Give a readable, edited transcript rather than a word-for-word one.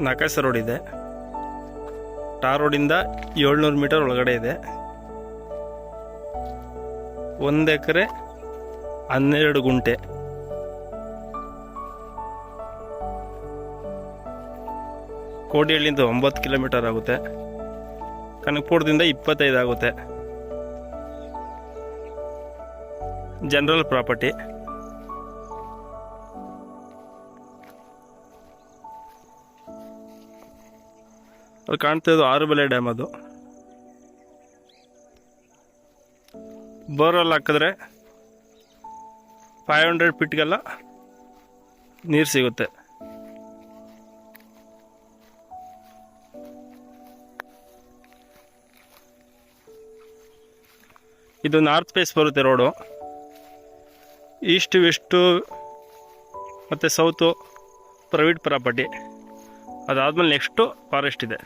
ನಕಾಸ road ಇದೆ. ಟಾರ್ ರೋಡಿಂದ 700 metre ಒಳಗಡೆ ಇದೆ. 1 ಎಕರೆ 12 ಗುಂಟೆ. ಕೋಡಿಹಳ್ಳಿಯಿಂದ 9 ಕಿಲೋಮೀಟರ್ ಆಗುತ್ತೆ. ಕನಕಪುರದಿಂದ 25 ಆಗುತ್ತೆ. General property. ಅಲ್ಲಿ ಕಾಣ್ತಿರೋದು ಆರುಬೆಲೆ ಡ್ಯಾಮ್. ಅದು ಬೋರ್ವೆಲ್ ಹಾಕಿದ್ರೆ 500 ಫೀಟ್ಗೆಲ್ಲ ನೀರು ಸಿಗುತ್ತೆ. ಇದು ನಾರ್ತ್ ಫೇಸ್ ಬರುತ್ತೆ ರೋಡು. ಈಸ್ಟ್ ವೆಸ್ಟು ಮತ್ತು ಸೌತು ಪ್ರೈವೇಟ್ ಪ್ರಾಪರ್ಟಿ. ಅದಾದಮೇಲೆ ನೆಕ್ಸ್ಟು ಫಾರೆಸ್ಟ್ ಇದೆ.